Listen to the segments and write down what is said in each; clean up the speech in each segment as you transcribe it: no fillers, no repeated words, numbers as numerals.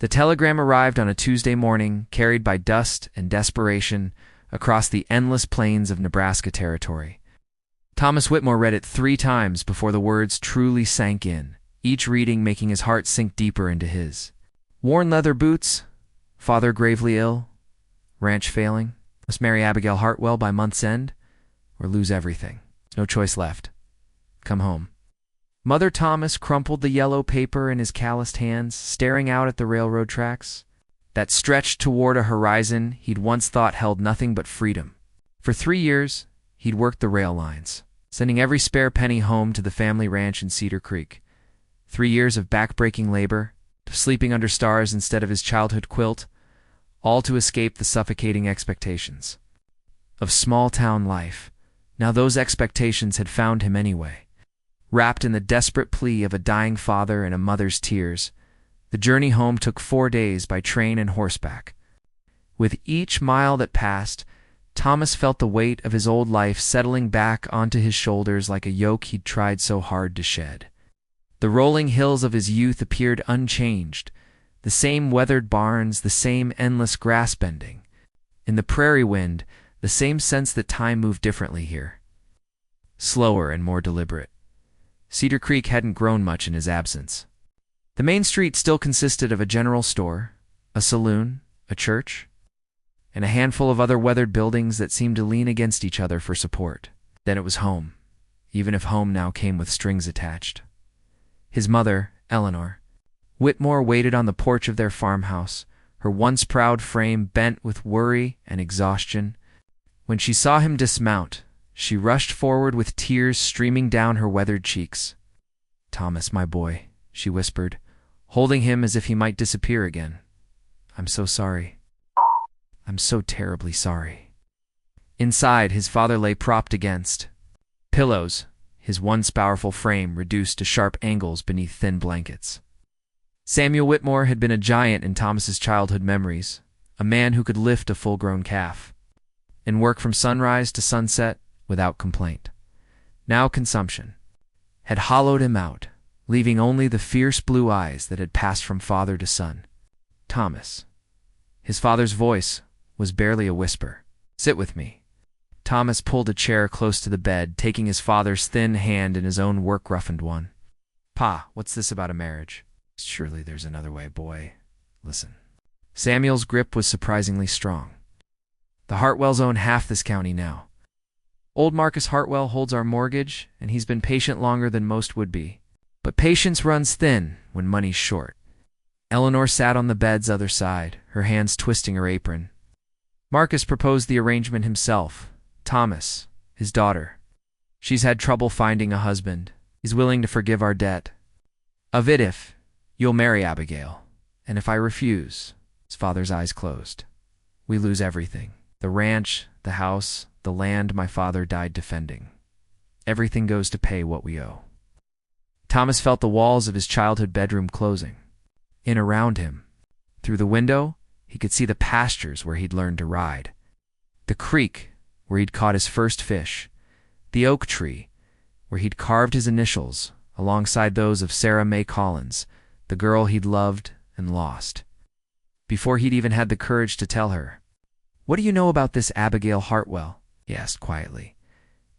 The telegram arrived on a Tuesday morning, carried by dust and desperation across the endless plains of Nebraska Territory. Thomas Whitmore read it 3 times before the words truly sank in, each reading making his heart sink deeper into his. Worn leather boots, father gravely ill, ranch failing, must marry Abigail Hartwell by month's end, or lose everything. No choice left. Come home. Mother Thomas crumpled the yellow paper in his calloused hands, staring out at the railroad tracks that stretched toward a horizon he'd once thought held nothing but freedom. For 3 years, he'd worked the rail lines, sending every spare penny home to the family ranch in Cedar Creek. 3 years of back-breaking labor, of sleeping under stars instead of his childhood quilt, all to escape the suffocating expectations of small-town life. Now those expectations had found him anyway. Wrapped in the desperate plea of a dying father and a mother's tears, the journey home took 4 days by train and horseback. With each mile that passed, Thomas felt the weight of his old life settling back onto his shoulders like a yoke he'd tried so hard to shed. The rolling hills of his youth appeared unchanged, the same weathered barns, the same endless grass bending. In the prairie wind, the same sense that time moved differently here, slower and more deliberate. Cedar Creek hadn't grown much in his absence. The main street still consisted of a general store, a saloon, a church, and a handful of other weathered buildings that seemed to lean against each other for support. Then it was home, even if home now came with strings attached. His mother, Eleanor Whitmore, waited on the porch of their farmhouse, her once proud frame bent with worry and exhaustion. When she saw him dismount, she rushed forward with tears streaming down her weathered cheeks. "Thomas, my boy," she whispered, holding him as if he might disappear again. "I'm so sorry. I'm so terribly sorry." Inside, his father lay propped against pillows, his once powerful frame reduced to sharp angles beneath thin blankets. Samuel Whitmore had been a giant in Thomas's childhood memories, a man who could lift a full-grown calf and work from sunrise to sunset without complaint. Now consumption had hollowed him out, leaving only the fierce blue eyes that had passed from father to son. "Thomas." His father's voice was barely a whisper. "Sit with me." Thomas pulled a chair close to the bed, taking his father's thin hand in his own work-roughened one. "Pa, what's this about a marriage?" "Surely there's another way, boy. Listen." Samuel's grip was surprisingly strong. "The Hartwells own half this county now. Old Marcus Hartwell holds our mortgage, and he's been patient longer than most would be. But patience runs thin when money's short." Eleanor sat on the bed's other side, her hands twisting her apron. "Marcus proposed the arrangement himself. Thomas, his daughter. She's had trouble finding a husband. He's willing to forgive our debt of it if you'll marry Abigail. And if I refuse," his father's eyes closed, "we lose everything. The ranch, the house, the land my father died defending. Everything goes to pay what we owe." Thomas felt the walls of his childhood bedroom closing in around him. Through the window, he could see the pastures where he'd learned to ride, the creek where he'd caught his first fish, the oak tree where he'd carved his initials alongside those of Sarah Mae Collins, the girl he'd loved and lost, before he'd even had the courage to tell her. "What do you know about this Abigail Hartwell?" he asked quietly.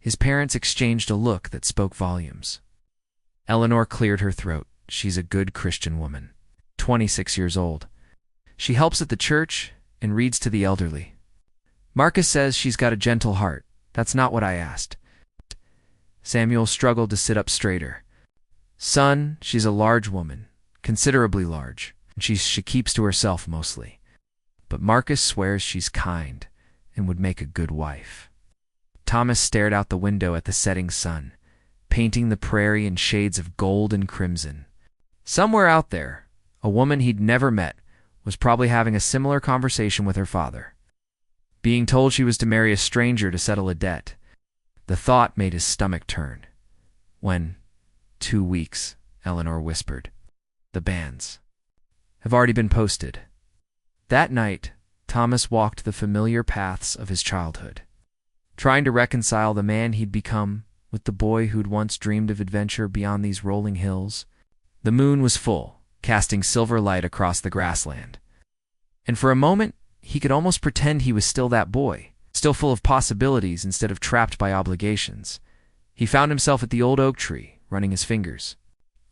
His parents exchanged a look that spoke volumes. Eleanor cleared her throat. "She's a good Christian woman, 26 years old. She helps at the church and reads to the elderly. Marcus says she's got a gentle heart. That's not what I asked." Samuel struggled to sit up straighter. "Son, she's a large woman, considerably large, and she keeps to herself mostly. But Marcus swears she's kind and would make a good wife." Thomas stared out the window at the setting sun, painting the prairie in shades of gold and crimson. Somewhere out there, a woman he'd never met was probably having a similar conversation with her father, being told she was to marry a stranger to settle a debt. The thought made his stomach turn. "When 2 weeks, Eleanor whispered. "The banns have already been posted." That night, Thomas walked the familiar paths of his childhood, trying to reconcile the man he'd become with the boy who'd once dreamed of adventure beyond these rolling hills. The moon was full, casting silver light across the grassland. And for a moment, he could almost pretend he was still that boy, still full of possibilities instead of trapped by obligations. He found himself at the old oak tree, running his fingers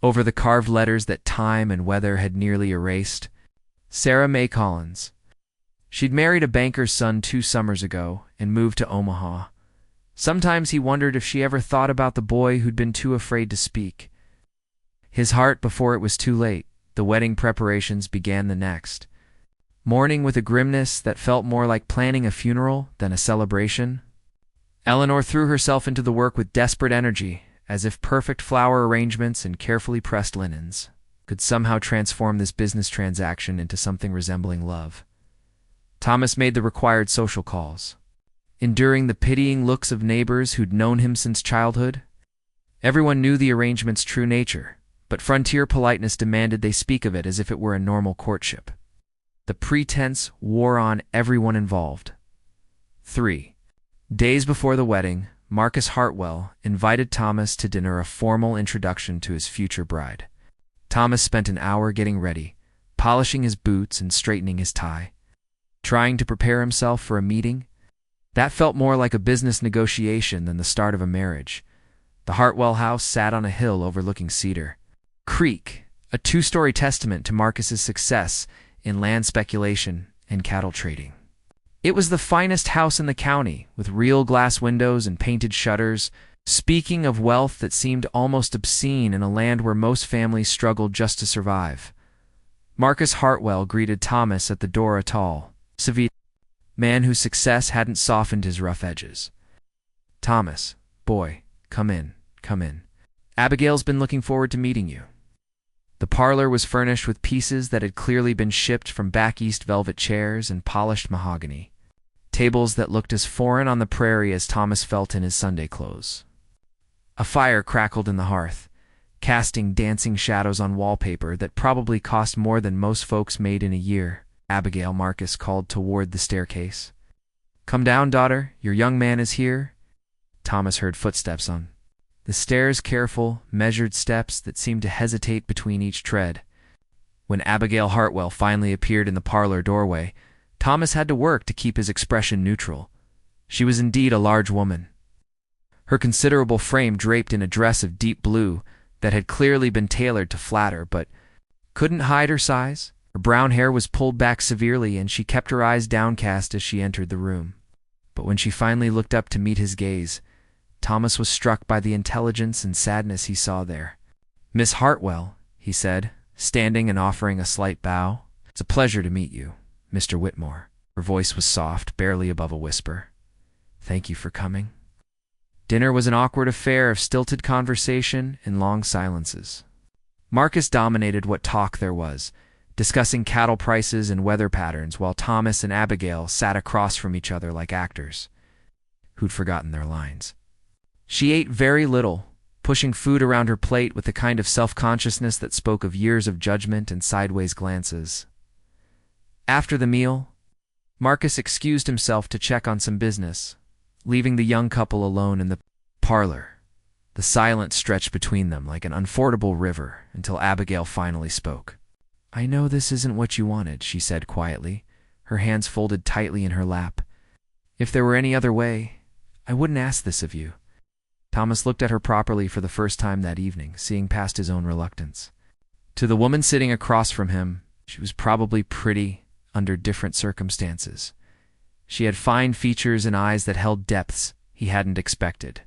over the carved letters that time and weather had nearly erased. Sarah May Collins. She'd married a banker's son 2 summers ago and moved to Omaha. Sometimes he wondered if she ever thought about the boy who'd been too afraid to speak. His heart before it was too late. The wedding preparations began the next morning with a grimness that felt more like planning a funeral than a celebration. Eleanor threw herself into the work with desperate energy, as if perfect flower arrangements and carefully pressed linens could somehow transform this business transaction into something resembling love. Thomas made the required social calls, enduring the pitying looks of neighbors who'd known him since childhood. Everyone knew the arrangement's true nature, but frontier politeness demanded they speak of it as if it were a normal courtship. The pretense wore on everyone involved. 3 days before the wedding, Marcus Hartwell invited Thomas to dinner, a formal introduction to his future bride. Thomas spent an hour getting ready, polishing his boots and straightening his tie, trying to prepare himself for a meeting that felt more like a business negotiation than the start of a marriage. The Hartwell house sat on a hill overlooking Cedar Creek, a 2-story testament to Marcus's success in land speculation and cattle trading. It was the finest house in the county, with real glass windows and painted shutters. Speaking of wealth that seemed almost obscene in a land where most families struggled just to survive. Marcus Hartwell greeted Thomas at the door, a tall, severe man whose success hadn't softened his rough edges. "Thomas, boy, come in, come in. Abigail's been looking forward to meeting you." The parlor was furnished with pieces that had clearly been shipped from back east, velvet chairs and polished mahogany, tables that looked as foreign on the prairie as Thomas felt in his Sunday clothes. A fire crackled in the hearth, casting dancing shadows on wallpaper that probably cost more than most folks made in a year. "Abigail," Marcus called toward the staircase. "Come down, daughter, your young man is here." Thomas heard footsteps on the stairs, careful, measured steps that seemed to hesitate between each tread. When Abigail Hartwell finally appeared in the parlor doorway, Thomas had to work to keep his expression neutral. She was indeed a large woman, her considerable frame draped in a dress of deep blue that had clearly been tailored to flatter but couldn't hide her size. Her brown hair was pulled back severely, and she kept her eyes downcast as she entered the room. But when she finally looked up to meet his gaze, Thomas was struck by the intelligence and sadness he saw there. "Miss Hartwell," he said, standing and offering a slight bow. "It's a pleasure to meet you, Mr. Whitmore." Her voice was soft, barely above a whisper. "Thank you for coming." Dinner was an awkward affair of stilted conversation and long silences. Marcus dominated what talk there was, discussing cattle prices and weather patterns, while Thomas and Abigail sat across from each other like actors who'd forgotten their lines. She ate very little, pushing food around her plate with the kind of self-consciousness that spoke of years of judgment and sideways glances. After the meal, Marcus excused himself to check on some business, leaving the young couple alone in the parlor. The silence stretched between them like an unfordable river until Abigail finally spoke. "I know this isn't what you wanted," she said quietly, her hands folded tightly in her lap. "If there were any other way, I wouldn't ask this of you." Thomas looked at her properly for the first time that evening, seeing past his own reluctance. To the woman sitting across from him, she was probably pretty under different circumstances. She had fine features and eyes that held depths he hadn't expected.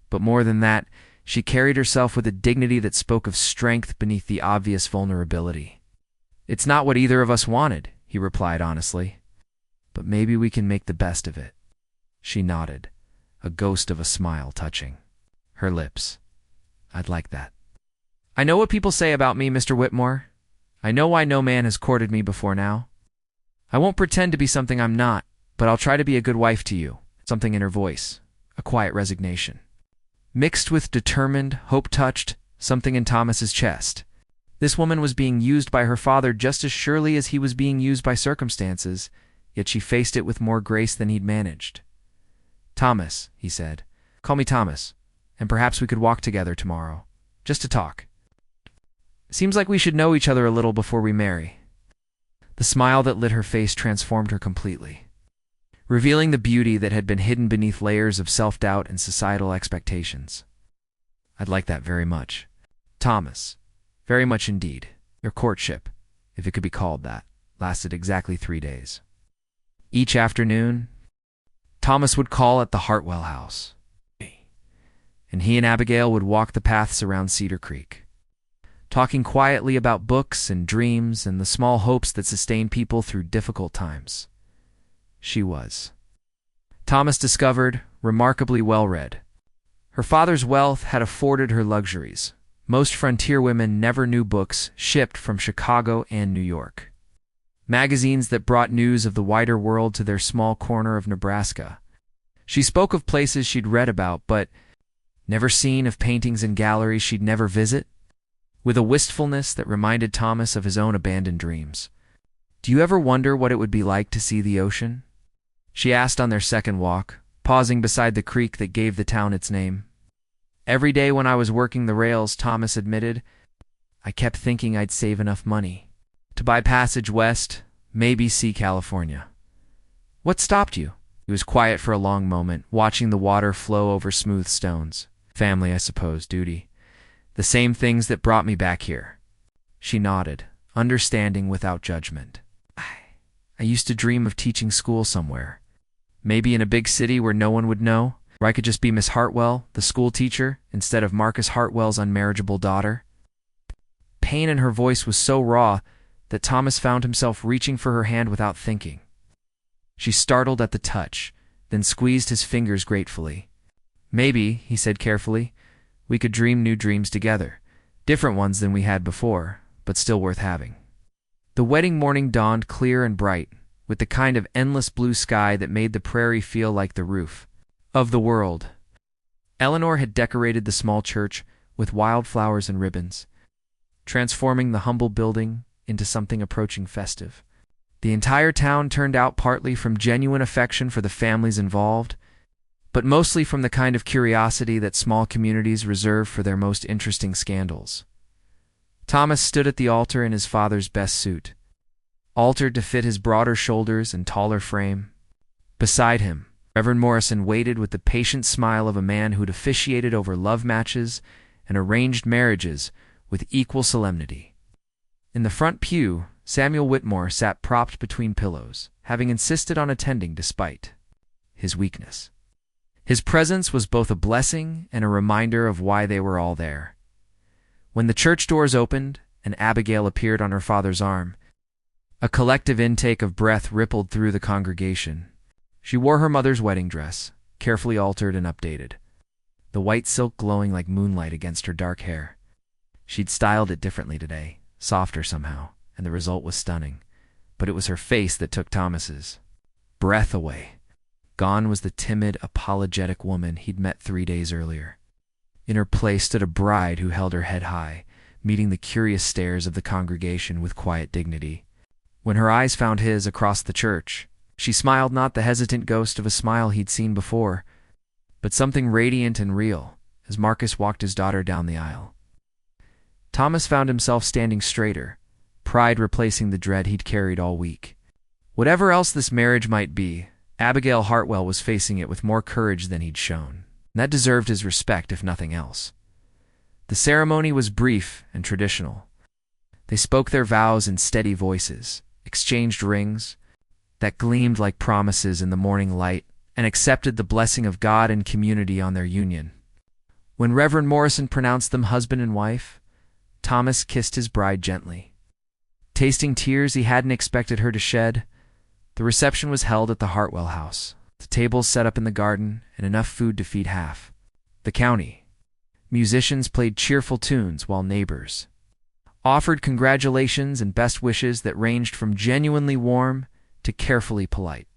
But more than that, she carried herself with a dignity that spoke of strength beneath the obvious vulnerability. "It's not what either of us wanted," he replied honestly. "But maybe we can make the best of it." She nodded, a ghost of a smile touching her lips. "I'd like that." "I know what people say about me, Mr. Whitmore. I know why no man has courted me before now. I won't pretend to be something I'm not, but I'll try to be a good wife to you." Something in her voice, a quiet resignation, mixed with determined, hope-touched something in Thomas's chest. This woman was being used by her father just as surely as he was being used by circumstances, yet she faced it with more grace than he'd managed. "Thomas," he said. "Call me Thomas, and perhaps we could walk together tomorrow, just to talk." Seems like we should know each other a little before we marry." The smile that lit her face transformed her completely, revealing the beauty that had been hidden beneath layers of self-doubt and societal expectations. "I'd like that very much, Thomas. Very much indeed." Their courtship, if it could be called that, lasted exactly 3 days. Each afternoon, Thomas would call at the Hartwell house, and he and Abigail would walk the paths around Cedar Creek, talking quietly about books and dreams and the small hopes that sustain people through difficult times. She was, Thomas discovered, remarkably well-read. Her father's wealth had afforded her luxuries. Most frontier women never knew books shipped from Chicago and New York, magazines that brought news of the wider world to their small corner of Nebraska. She spoke of places she'd read about but never seen, of paintings and galleries she'd never visit, with a wistfulness that reminded Thomas of his own abandoned dreams. "Do you ever wonder what it would be like to see the ocean?" she asked on their second walk, pausing beside the creek that gave the town its name. "Every day when I was working the rails," Thomas admitted, "I kept thinking I'd save enough money to buy passage west, maybe see California." "What stopped you?" He was quiet for a long moment, watching the water flow over smooth stones. "Family, I suppose, duty. The same things that brought me back here." She nodded, understanding without judgment. I used to dream of teaching school somewhere. Maybe in a big city where no one would know, where I could just be Miss Hartwell, the school teacher, instead of Marcus Hartwell's unmarriageable daughter." Pain in her voice was so raw that Thomas found himself reaching for her hand without thinking. She startled at the touch, then squeezed his fingers gratefully. "Maybe," he said carefully, "we could dream new dreams together, different ones than we had before, but still worth having." The wedding morning dawned clear and bright, with the kind of endless blue sky that made the prairie feel like the roof of the world. Eleanor had decorated the small church with wildflowers and ribbons, transforming the humble building into something approaching festive. The entire town turned out partly from genuine affection for the families involved, but mostly from the kind of curiosity that small communities reserve for their most interesting scandals. Thomas stood at the altar in his father's best suit, altered to fit his broader shoulders and taller frame. Beside him, Reverend Morrison waited with the patient smile of a man who'd officiated over love matches and arranged marriages with equal solemnity. In the front pew, Samuel Whitmore sat propped between pillows, having insisted on attending despite his weakness. His presence was both a blessing and a reminder of why they were all there. When the church doors opened and Abigail appeared on her father's arm, a collective intake of breath rippled through the congregation. She wore her mother's wedding dress, carefully altered and updated, the white silk glowing like moonlight against her dark hair. She'd styled it differently today, softer somehow, and the result was stunning. But it was her face that took Thomas's breath away. Gone was the timid, apologetic woman he'd met 3 days earlier. In her place stood a bride who held her head high, meeting the curious stares of the congregation with quiet dignity. When her eyes found his across the church, she smiled, not the hesitant ghost of a smile he'd seen before, but something radiant and real, as Marcus walked his daughter down the aisle. Thomas found himself standing straighter, pride replacing the dread he'd carried all week. Whatever else this marriage might be, Abigail Hartwell was facing it with more courage than he'd shown. That deserved his respect, if nothing else. The ceremony was brief and traditional. They spoke their vows in steady voices, exchanged rings that gleamed like promises in the morning light, and accepted the blessing of God and community on their union. When Reverend Morrison pronounced them husband and wife, Thomas kissed his bride gently. Tasting tears he hadn't expected her to shed, the reception was held at the Hartwell house. The tables set up in the garden, and enough food to feed half the county. Musicians played cheerful tunes while neighbors offered congratulations and best wishes that ranged from genuinely warm to carefully polite.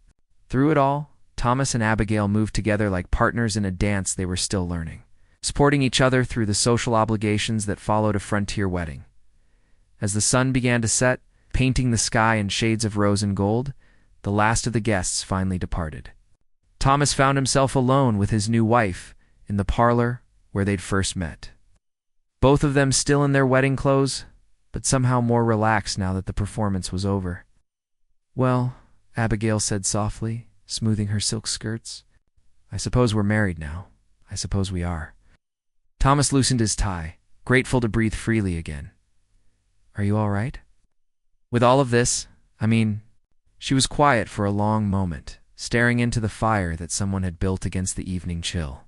Through it all, Thomas and Abigail moved together like partners in a dance they were still learning, supporting each other through the social obligations that followed a frontier wedding. As the sun began to set, painting the sky in shades of rose and gold, the last of the guests finally departed. Thomas found himself alone with his new wife in the parlor where they'd first met. Both of them still in their wedding clothes, but somehow more relaxed now that the performance was over. "Well," Abigail said softly, smoothing her silk skirts, "I suppose we're married now. I suppose we are." Thomas loosened his tie, grateful to breathe freely again. "Are you all right?" With all of this, she was quiet for a long moment, staring into the fire that someone had built against the evening chill.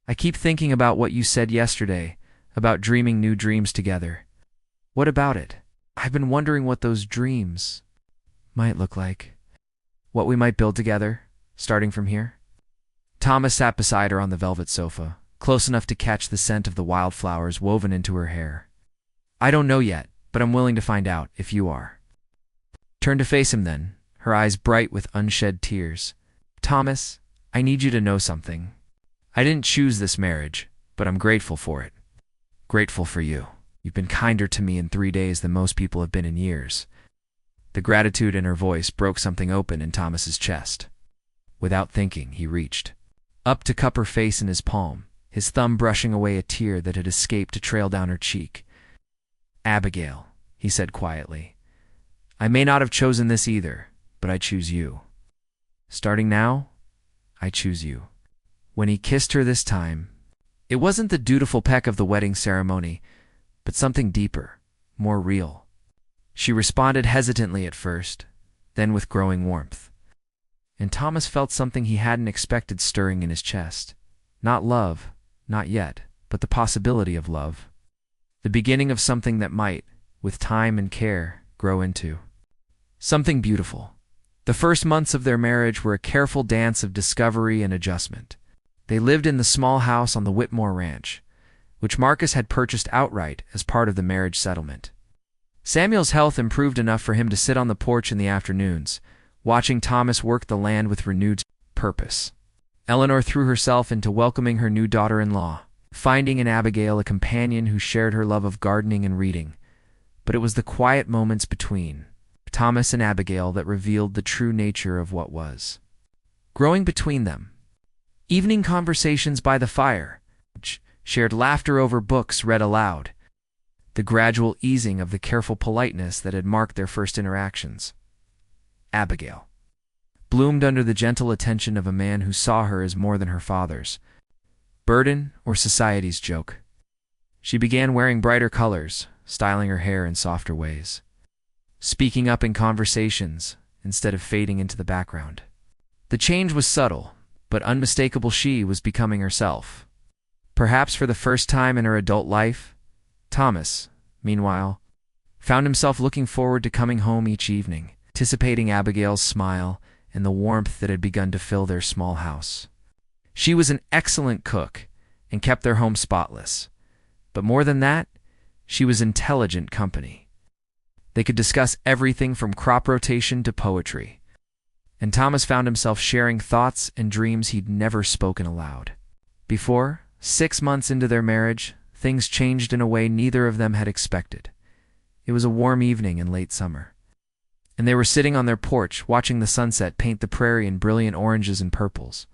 "I keep thinking about what you said yesterday, about dreaming new dreams together. What about it? I've been wondering what those dreams might look like. What we might build together, starting from here." Thomas sat beside her on the velvet sofa, close enough to catch the scent of the wildflowers woven into her hair. "I don't know yet, but I'm willing to find out, if you are." Turned to face him then, her eyes bright with unshed tears. "Thomas, I need you to know something. I didn't choose this marriage, but I'm grateful for it. Grateful for you. You've been kinder to me in 3 days than most people have been in years." The gratitude in her voice broke something open in Thomas's chest. Without thinking, he reached up to cup her face in his palm, his thumb brushing away a tear that had escaped to trail down her cheek. "Abigail," he said quietly, "I may not have chosen this either, but I choose you. Starting now, I choose you." When he kissed her this time, it wasn't the dutiful peck of the wedding ceremony, but something deeper, more real. She responded hesitantly at first, then with growing warmth. And Thomas felt something he hadn't expected stirring in his chest. Not love, not yet, but the possibility of love. The beginning of something that might, with time and care, grow into something beautiful. The first months of their marriage were a careful dance of discovery and adjustment. They lived in the small house on the Whitmore Ranch, which Marcus had purchased outright as part of the marriage settlement. Samuel's health improved enough for him to sit on the porch in the afternoons, watching Thomas work the land with renewed purpose. Eleanor threw herself into welcoming her new daughter-in-law, finding in Abigail a companion who shared her love of gardening and reading. But it was the quiet moments between Thomas and Abigail that revealed the true nature of what was growing between them. Evening conversations by the fire, shared laughter over books read aloud, the gradual easing of the careful politeness that had marked their first interactions. Abigail bloomed under the gentle attention of a man who saw her as more than her father's burden or society's joke. She began wearing brighter colors, styling her hair in softer ways, speaking up in conversations instead of fading into the background. The change was subtle, but unmistakable. She was becoming herself. Perhaps for the first time in her adult life, Thomas, meanwhile, found himself looking forward to coming home each evening, anticipating Abigail's smile and the warmth that had begun to fill their small house. She was an excellent cook and kept their home spotless. But more than that, she was intelligent company. They could discuss everything from crop rotation to poetry, and Thomas found himself sharing thoughts and dreams he'd never spoken aloud. Before, 6 months into their marriage, things changed in a way neither of them had expected. It was a warm evening in late summer, and they were sitting on their porch watching the sunset paint the prairie in brilliant oranges and purples.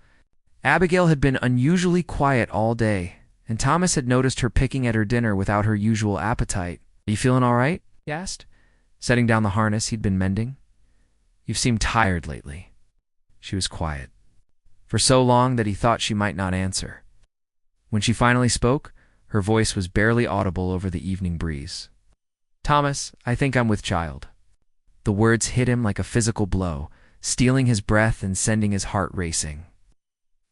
Abigail had been unusually quiet all day, and Thomas had noticed her picking at her dinner without her usual appetite. "Are you feeling all right?" he asked, setting down the harness he'd been mending. "You've seemed tired lately." She was quiet, for so long that he thought she might not answer. When she finally spoke, her voice was barely audible over the evening breeze. "Thomas, I think I'm with child." The words hit him like a physical blow, stealing his breath and sending his heart racing.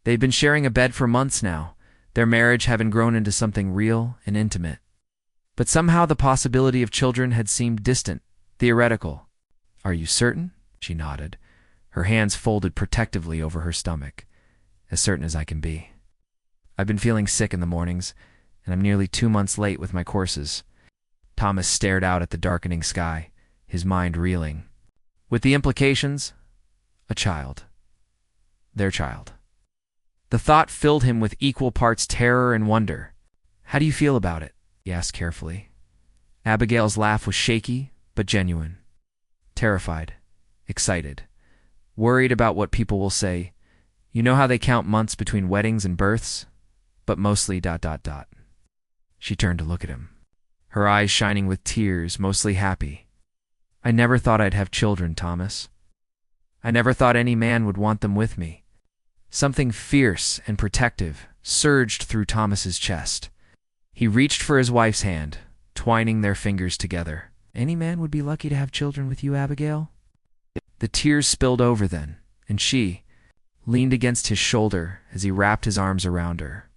They'd been sharing a bed for months now, their marriage having grown into something real and intimate. But somehow the possibility of children had seemed distant, theoretical. "Are you certain?" She nodded, her hands folded protectively over her stomach. "As certain as I can be. I've been feeling sick in the mornings, and I'm nearly 2 months late with my courses." Thomas stared out at the darkening sky, his mind reeling. With the implications, a child. Their child. The thought filled him with equal parts terror and wonder. "How do you feel about it?" he asked carefully. Abigail's laugh was shaky, but genuine. "Terrified. Excited. Worried about what people will say. You know how they count months between weddings and births? But mostly ... She turned to look at him. her eyes shining with tears, mostly happy. "I never thought I'd have children, Thomas. I never thought any man would want them with me." Something fierce and protective surged through Thomas's chest. He reached for his wife's hand, twining their fingers together. "Any man would be lucky to have children with you, Abigail?" The tears spilled over then, and she leaned against his shoulder as he wrapped his arms around her.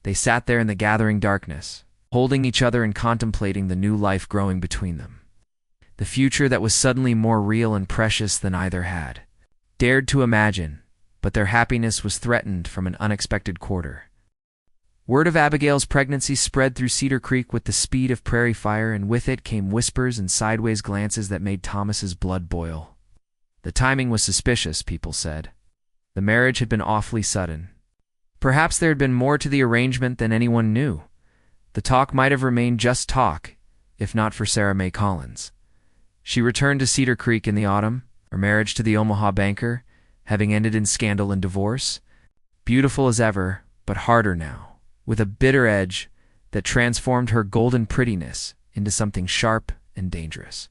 They sat there in the gathering darkness, holding each other and contemplating the new life growing between them. The future that was suddenly more real and precious than either had dared to imagine, but their happiness was threatened from an unexpected quarter. Word of Abigail's pregnancy spread through Cedar Creek with the speed of prairie fire, and with it came whispers and sideways glances that made Thomas's blood boil. The timing was suspicious, people said. The marriage had been awfully sudden. Perhaps there had been more to the arrangement than anyone knew. The talk might have remained just talk, if not for Sarah May Collins. She returned to Cedar Creek in the autumn, her marriage to the Omaha banker having ended in scandal and divorce. Beautiful as ever, but harder now, with a bitter edge that transformed her golden prettiness into something sharp and dangerous.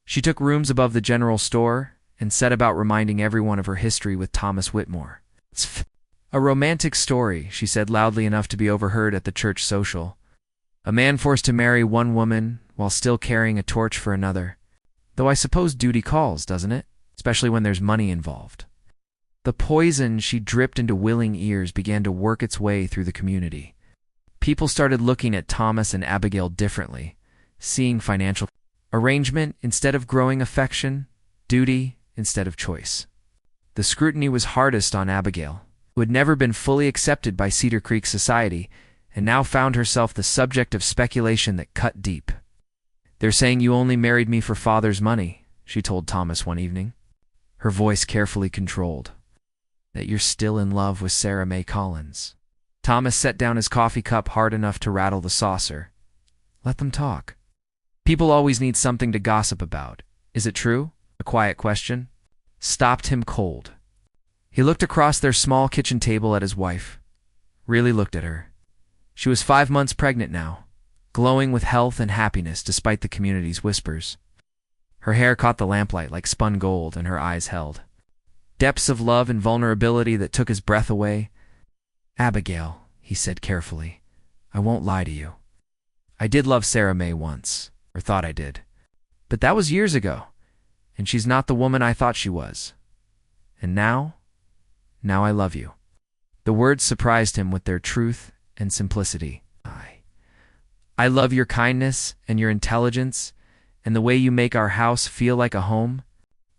She took rooms above the general store and set about reminding everyone of her history with Thomas Whitmore. "It's a romantic story," she said loudly enough to be overheard at the church social. "A man forced to marry one woman while still carrying a torch for another. Though I suppose duty calls, doesn't it? Especially when there's money involved." The poison she dripped into willing ears began to work its way through the community. People started looking at Thomas and Abigail differently, seeing financial arrangement instead of growing affection, duty instead of choice. The scrutiny was hardest on Abigail, who had never been fully accepted by Cedar Creek society and now found herself the subject of speculation that cut deep. "They're saying you only married me for father's money," she told Thomas one evening, her voice carefully controlled. "That you're still in love with Sarah May Collins." Thomas set down his coffee cup hard enough to rattle the saucer. "Let them talk. People always need something to gossip about. Is it true?" A quiet question stopped him cold. He looked across their small kitchen table at his wife. Really looked at her. She was 5 months pregnant now, glowing with health and happiness despite the community's whispers. Her hair caught the lamplight like spun gold, and her eyes held depths of love and vulnerability that took his breath away. "Abigail," he said carefully, "I won't lie to you. I did love Sarah May once, or thought I did. But that was years ago, and she's not the woman I thought she was. And now I love you." The words surprised him with their truth and simplicity. I love your kindness and your intelligence and the way you make our house feel like a home.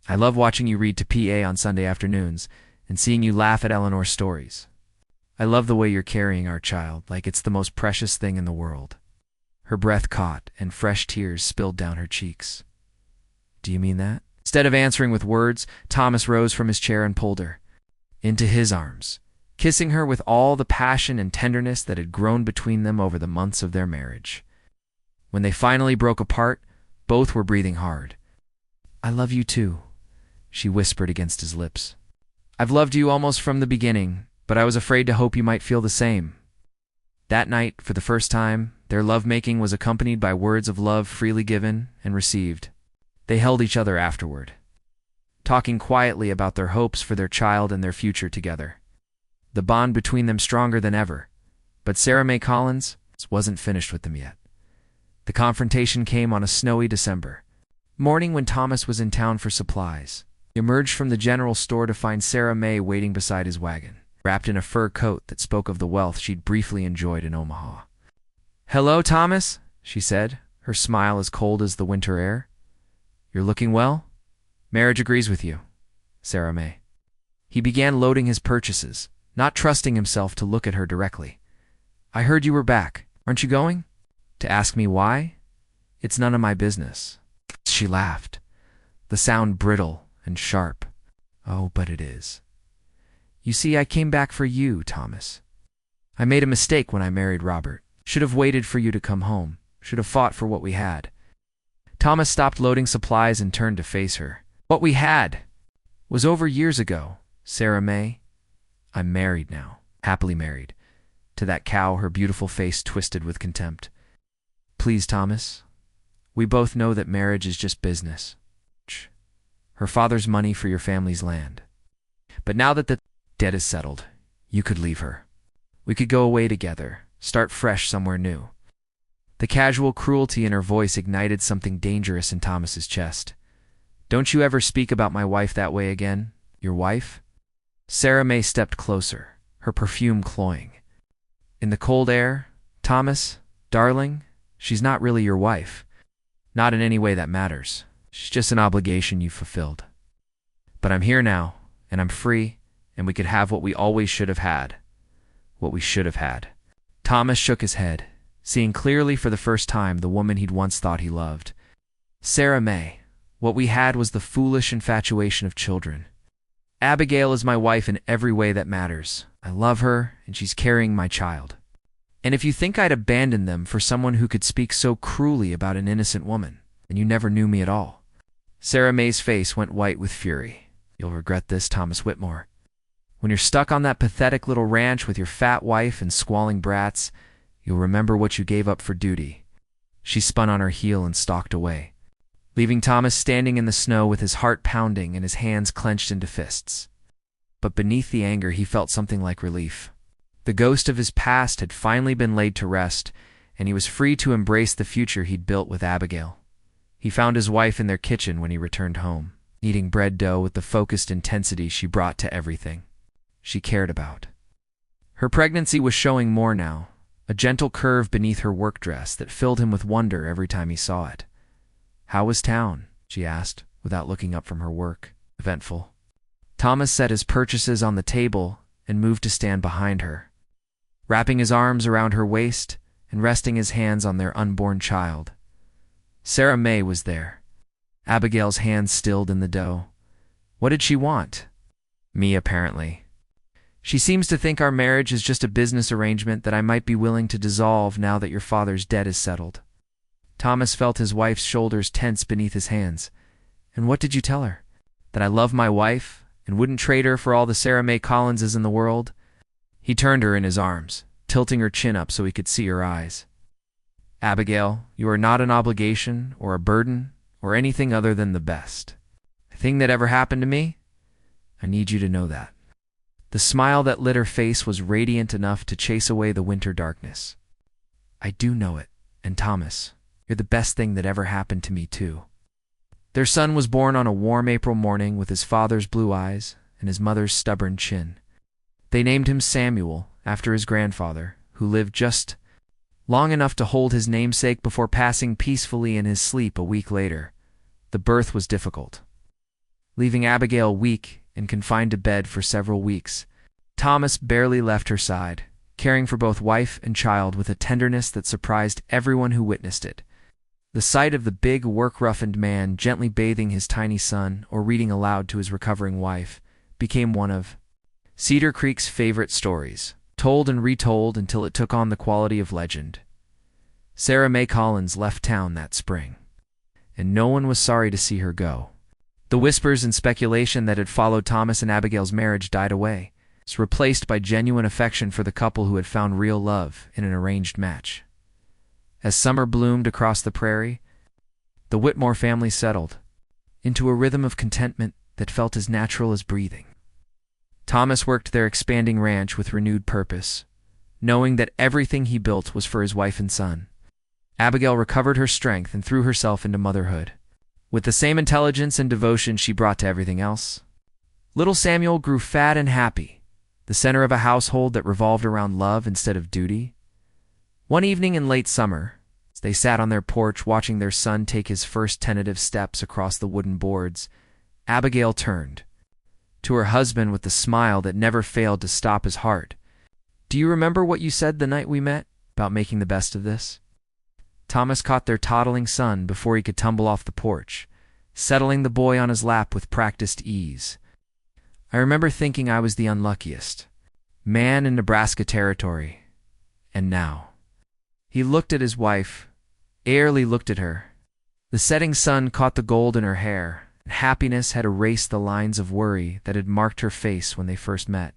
I love watching you read to PA on Sunday afternoons and seeing you laugh at Eleanor's stories. I love the way you're carrying our child like it's the most precious thing in the world." Her breath caught and fresh tears spilled down her cheeks. "Do you mean that?" Instead of answering with words, Thomas rose from his chair and pulled her into his arms, kissing her with all the passion and tenderness that had grown between them over the months of their marriage. When they finally broke apart, both were breathing hard. "I love you too," she whispered against his lips. "I've loved you almost from the beginning, but I was afraid to hope you might feel the same." That night, for the first time, their lovemaking was accompanied by words of love freely given and received. They held each other afterward, talking quietly about their hopes for their child and their future together. The bond between them stronger than ever, but Sarah May Collins wasn't finished with them yet. The confrontation came on a snowy December morning when Thomas was in town for supplies. He emerged from the general store to find Sarah May waiting beside his wagon, wrapped in a fur coat that spoke of the wealth she'd briefly enjoyed in Omaha. "Hello, Thomas," she said, her smile as cold as the winter air. "You're looking well? Marriage agrees with you, Sarah May." He began loading his purchases, not trusting himself to look at her directly. "I heard you were back. Aren't you going? To ask me why? It's none of my business." She laughed, the sound brittle and sharp. "Oh, but it is. You see, I came back for you, Thomas. I made a mistake when I married Robert. Should have waited for you to come home. Should have fought for what we had." Thomas stopped loading supplies and turned to face her. "What we had was over years ago, Sarah May. I'm married now, happily married." To that cow, her beautiful face twisted with contempt. Please, Thomas. We both know that marriage is just business. Her father's money for your family's land. But now that the debt is settled, you could leave her. We could go away together, start fresh somewhere new. The casual cruelty in her voice ignited something dangerous in Thomas's chest. Don't you ever speak about my wife that way again? Your wife? Sarah May stepped closer, her perfume cloying. In the cold air, Thomas, darling, she's not really your wife. Not in any way that matters. She's just an obligation you've fulfilled. But I'm here now, and I'm free, and we could have what we always should have had. What we should have had. Thomas shook his head, seeing clearly for the first time the woman he'd once thought he loved. Sarah May, what we had was the foolish infatuation of children. Abigail is my wife in every way that matters. I love her, and she's carrying my child. And if you think I'd abandon them for someone who could speak so cruelly about an innocent woman, then you never knew me at all. Sarah May's face went white with fury. You'll regret this, Thomas Whitmore. When you're stuck on that pathetic little ranch with your fat wife and squalling brats, you'll remember what you gave up for duty. She spun on her heel and stalked away, leaving Thomas standing in the snow with his heart pounding and his hands clenched into fists. But beneath the anger he felt something like relief. The ghost of his past had finally been laid to rest, and he was free to embrace the future he'd built with Abigail. He found his wife in their kitchen when he returned home, kneading bread dough with the focused intensity she brought to everything she cared about. Her pregnancy was showing more now, a gentle curve beneath her work dress that filled him with wonder every time he saw it. How was town? She asked, without looking up from her work. Eventful. Thomas set his purchases on the table and moved to stand behind her, wrapping his arms around her waist and resting his hands on their unborn child. Sarah May was there, Abigail's hands stilled in the dough. What did she want? Me, apparently. She seems to think our marriage is just a business arrangement that I might be willing to dissolve now that your father's debt is settled. Thomas felt his wife's shoulders tense beneath his hands. And what did you tell her? That I love my wife and wouldn't trade her for all the Sarah May Collinses in the world? He turned her in his arms, tilting her chin up so he could see her eyes. Abigail, you are not an obligation or a burden or anything other than the best thing that ever happened to me. I need you to know that. The smile that lit her face was radiant enough to chase away the winter darkness. I do know it, and Thomas, you're the best thing that ever happened to me too. Their son was born on a warm April morning with his father's blue eyes and his mother's stubborn chin. They named him Samuel, after his grandfather, who lived just long enough to hold his namesake before passing peacefully in his sleep a week later. The birth was difficult, leaving Abigail weak and confined to bed for several weeks. Thomas barely left her side, caring for both wife and child with a tenderness that surprised everyone who witnessed it. The sight of the big, work-roughened man gently bathing his tiny son or reading aloud to his recovering wife became one of Cedar Creek's favorite stories, told and retold until it took on the quality of legend. Sarah May Collins left town that spring, and no one was sorry to see her go. The whispers and speculation that had followed Thomas and Abigail's marriage died away, replaced by genuine affection for the couple who had found real love in an arranged match. As summer bloomed across the prairie, the Whitmore family settled into a rhythm of contentment that felt as natural as breathing. Thomas worked their expanding ranch with renewed purpose, knowing that everything he built was for his wife and son. Abigail recovered her strength and threw herself into motherhood, with the same intelligence and devotion she brought to everything else. Little Samuel grew fat and happy, the center of a household that revolved around love instead of duty. One evening in late summer, as they sat on their porch watching their son take his first tentative steps across the wooden boards, Abigail turned to her husband with the smile that never failed to stop his heart. Do you remember what you said the night we met about making the best of this? Thomas caught their toddling son before he could tumble off the porch, settling the boy on his lap with practiced ease. I remember thinking I was the unluckiest man in Nebraska territory. And now. He looked at his wife, airily looked at her. The setting sun caught the gold in her hair, and happiness had erased the lines of worry that had marked her face when they first met.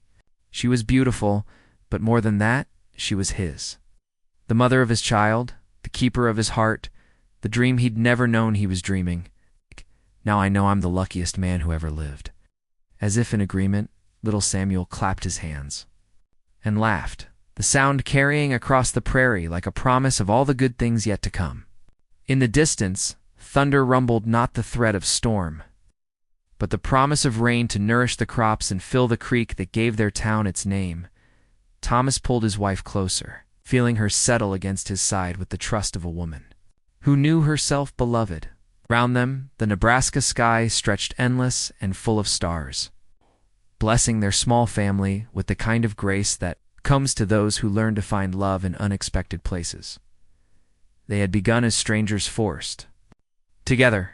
She was beautiful, but more than that, she was his. The mother of his child, the keeper of his heart, the dream he'd never known he was dreaming. Now I know I'm the luckiest man who ever lived. As if in agreement, little Samuel clapped his hands and laughed, the sound carrying across the prairie like a promise of all the good things yet to come. In the distance, thunder rumbled, not the threat of storm, but the promise of rain to nourish the crops and fill the creek that gave their town its name. Thomas pulled his wife closer, feeling her settle against his side with the trust of a woman who knew herself beloved. Round them, the Nebraska sky stretched endless and full of stars, blessing their small family with the kind of grace that comes to those who learn to find love in unexpected places. They had begun as strangers forced together,